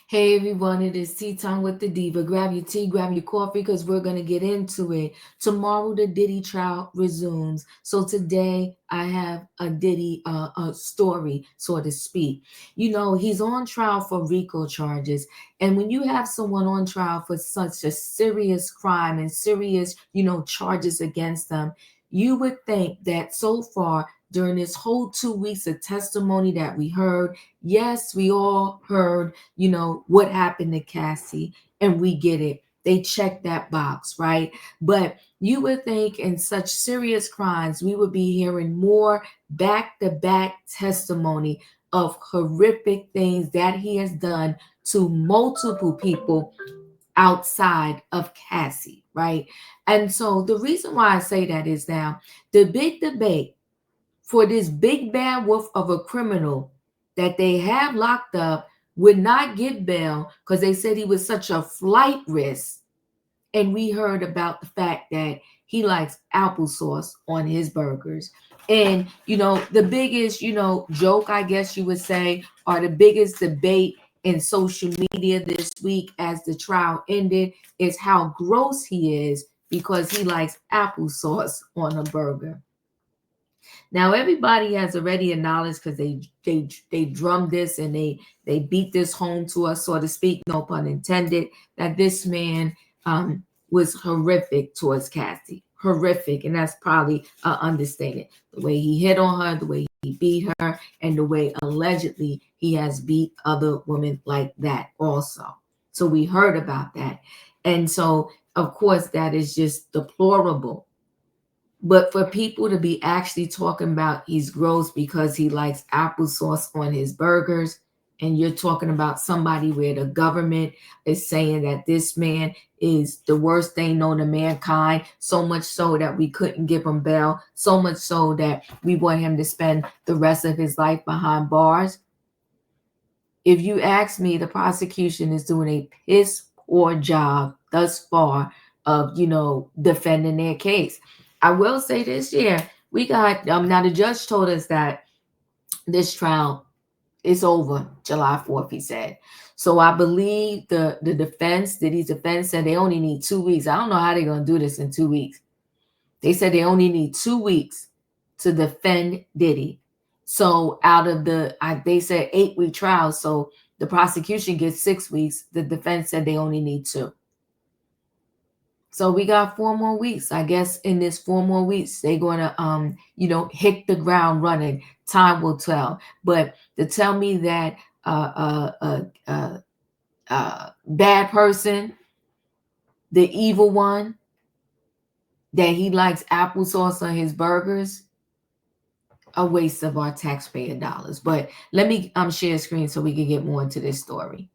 Hey everyone, it is Tea Time with the Diva. Grab your tea, grab your coffee, because we're going to get into it. Tomorrow, the Diddy trial resumes. So today, I have a Diddy a story, so to speak. You know, he's on trial for RICO charges. And when you have someone on trial for such a serious crime and serious, charges against them, you would think that so far, during this whole 2 weeks of testimony that we heard, yes, we all heard what happened to Cassie, and we get it. They check that box, right? But you would think in such serious crimes, we would be hearing more back to back testimony of horrific things that he has done to multiple people outside of Cassie, right? And so the reason why I say that is now the big debate for this big bad wolf of a criminal that they have locked up would not get bail because they said he was such a flight risk. And we heard about the fact that he likes applesauce on his burgers. And, the biggest, joke, I guess you would say, or the biggest debate in social media this week as the trial ended is how gross he is because he likes applesauce on a burger. Now everybody has already acknowledged because they drummed this and they beat this home to us, so to speak, no pun intended, that this man was horrific towards Cassie. Horrific, and that's probably understated. The way he hit on her, the way he beat her, and the way allegedly he has beat other women like that also. So we heard about that. And so, of course, that is just deplorable. But for people to be actually talking about he's gross because he likes applesauce on his burgers, and you're talking about somebody where the government is saying that this man is the worst thing known to mankind, so much so that we couldn't give him bail, so much so that we want him to spend the rest of his life behind bars. If you ask me, the prosecution is doing a piss poor job thus far of, defending their case. I will say this year, we got, now the judge told us that this trial is over July 4th, he said. So I believe the defense, Diddy's defense, said they only need 2 weeks. I don't know how they're going to do this in 2 weeks. They said they only need 2 weeks to defend Diddy. So out of they said 8-week trial. So the prosecution gets 6 weeks. The defense said they only need 2. So we got 4 more weeks. I guess in this 4 more weeks, they're going to, hit the ground running. Time will tell. But to tell me that bad person, the evil one, that he likes applesauce on his burgers, a waste of our taxpayer dollars. But let me share a screen so we can get more into this story.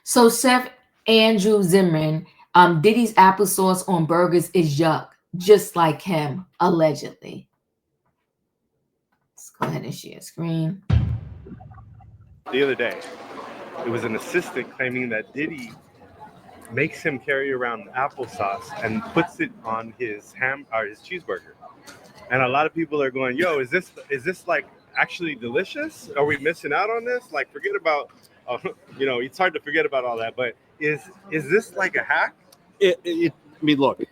So Chef Andrew Zimmern, Diddy's applesauce on burgers is yuck, just like him, allegedly. Let's go ahead and share screen. The other day, it was an assistant claiming that Diddy makes him carry around applesauce and puts it on his his cheeseburger. And a lot of people are going, "Yo, is this like actually delicious? Are we missing out on this? Like, forget about." It's hard to forget about all that, but is this like a hack? I mean, look,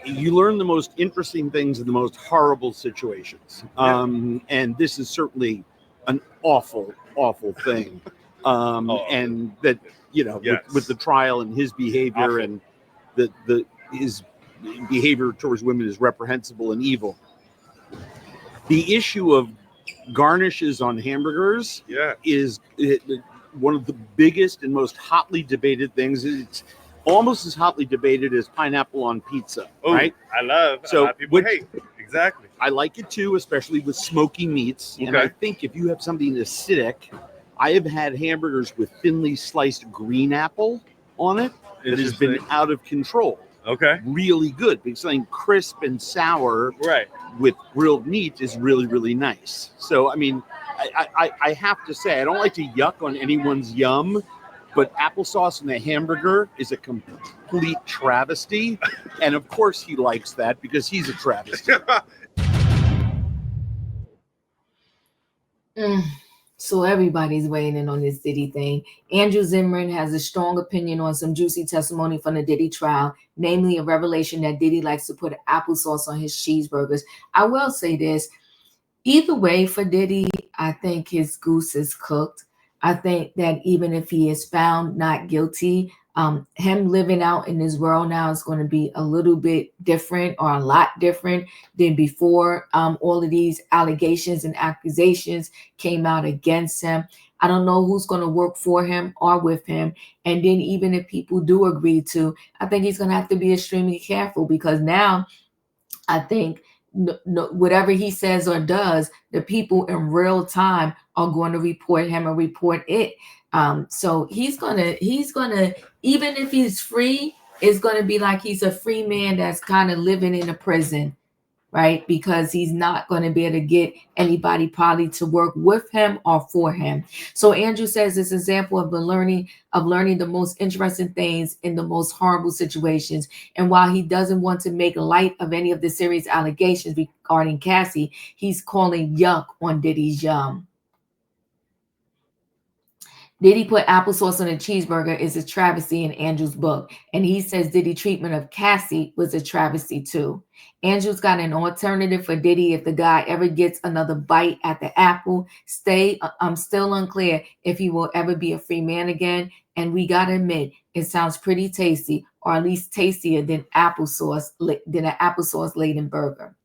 you learn the most interesting things in the most horrible situations. And this is certainly an awful, awful thing. And that, yes. with the trial and his behavior awful. And his behavior towards women is reprehensible and evil. The issue of garnishes on hamburgers is one of the biggest and most hotly debated things. It's almost as hotly debated as pineapple on pizza, right? I love. So a lot of people hate. Exactly. I like it too, especially with smoky meats. Okay. And I think if you have something acidic, I have had hamburgers with thinly sliced green apple on it that has been out of control. Okay. Really good, because something crisp and sour with grilled meat is really, really nice. So, I mean, I have to say, I don't like to yuck on anyone's yum, but applesauce in a hamburger is a complete travesty. And of course he likes that because he's a travesty. Mm. So everybody's weighing in on this Diddy thing. Andrew Zimmern has a strong opinion on some juicy testimony from the Diddy trial, namely a revelation that Diddy likes to put applesauce on his cheeseburgers. I will say this. Either way, for Diddy, I think his goose is cooked. I think that even if he is found not guilty, him living out in this world now is going to be a little bit different, or a lot different than before all of these allegations and accusations came out against him. I don't know who's going to work for him or with him. And then even if people do agree to, I think he's going to have to be extremely careful, because now I think whatever he says or does, the people in real time are going to report him or report it. So he's gonna, even if he's free, it's gonna be like he's a free man that's kind of living in a prison, right? Because he's not going to be able to get anybody probably to work with him or for him. So Andrew says this example of learning the most interesting things in the most horrible situations. And while he doesn't want to make light of any of the serious allegations regarding Cassie, he's calling yuck on Diddy's yum. Diddy put applesauce on a cheeseburger is a travesty in Andrew's book, and he says Diddy treatment of Cassie was a travesty too. Andrew's got an alternative for Diddy if the guy ever gets another bite at the apple. I'm still unclear if he will ever be a free man again, and we gotta admit it sounds pretty tasty, or at least tastier than an applesauce laden burger.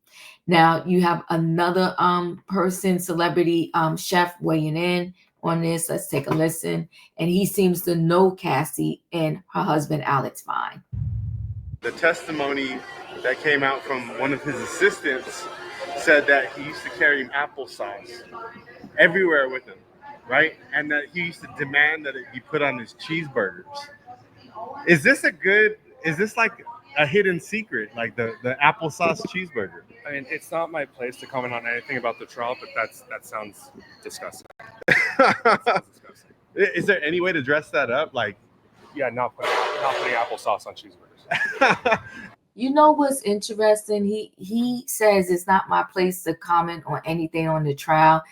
Now you have another celebrity chef weighing in on this. Let's take a listen. And he seems to know Cassie and her husband Alex fine. The testimony that came out from one of his assistants said that he used to carry applesauce everywhere with him, right? And that he used to demand that it be put on his cheeseburgers. Is this like a hidden secret, like the applesauce cheeseburger? I mean, it's not my place to comment on anything about the trial, but that sounds disgusting. Is there any way to dress that up? Like, yeah, not putting applesauce on cheeseburgers. You know what's interesting? He says it's not my place to comment on anything on the trial.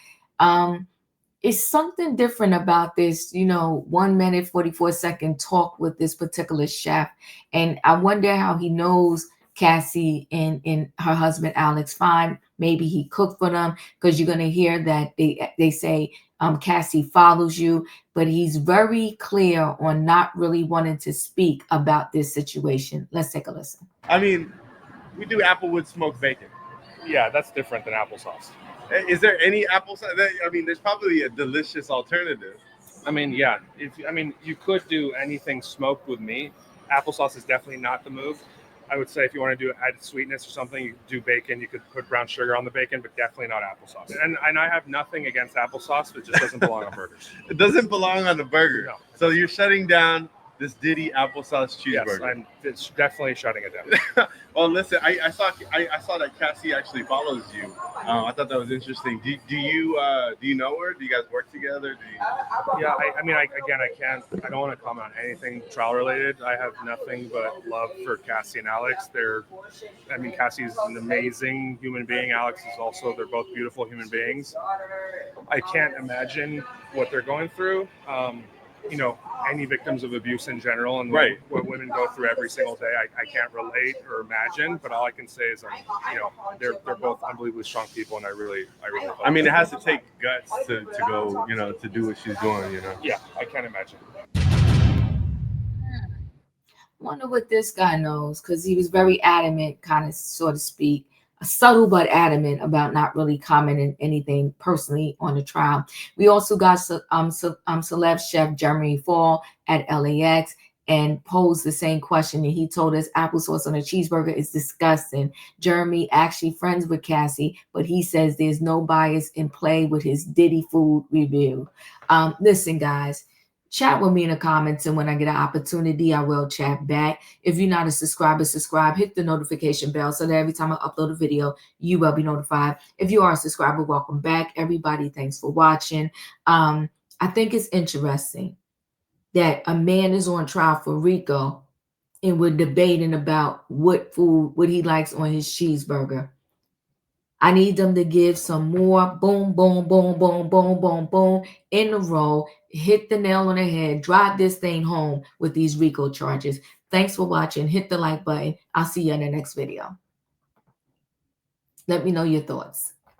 It's something different about this, 1 minute, 44-second talk with this particular chef. And I wonder how he knows Cassie and her husband, Alex fine. Maybe he cooked for them, because you're going to hear that they say Cassie follows you, but he's very clear on not really wanting to speak about this situation. Let's take a listen. I mean, we do applewood smoked bacon. Yeah, that's different than applesauce. Is there any applesauce? I mean, there's probably a delicious alternative. I mean, yeah. You could do anything smoked with meat. Applesauce is definitely not the move. I would say if you want to do added sweetness or something, you could do bacon. You could put brown sugar on the bacon, but definitely not applesauce. And I have nothing against applesauce, but it just doesn't belong on burgers. It doesn't belong on the burger. No. So you're shutting down this Diddy applesauce cheeseburger. Yes, it's definitely shutting it down. Well, listen, I saw that Cassie actually follows you. I thought that was interesting. Do you know her? Do you guys work together? Yeah, I don't want to comment on anything trial related. I have nothing but love for Cassie and Alex. Cassie's an amazing human being. Alex is also. They're both beautiful human beings. I can't imagine what they're going through. Any victims of abuse in general and right. what women go through every single day, I can't relate or imagine, but all I can say is, they're both unbelievably strong people, and I really love them. I mean, it has to take guts to go, to do what she's doing, Yeah, I can't imagine. Wonder what this guy knows, because he was very adamant, kind of, so to speak, subtle but adamant about not really commenting anything personally on the trial. We also got celeb chef Jeremy Fall at LAX and posed the same question, and he told us applesauce on a cheeseburger is disgusting. Jeremy actually friends with Cassie, but he says there's no bias in play with his Diddy food review. Listen, guys. Chat with me in the comments, and when I get an opportunity, I will chat back. If you're not a subscriber, subscribe. Hit the notification bell so that every time I upload a video, you will be notified. If you are a subscriber, welcome back. Everybody, thanks for watching. I think it's interesting that a man is on trial for RICO, and we're debating about what he likes on his cheeseburger. I need them to give some more boom, boom, boom, boom, boom, boom, boom in a row. Hit the nail on the head. Drive this thing home with these RICO charges. Thanks for watching. Hit the like button. I'll see you in the next video. Let me know your thoughts.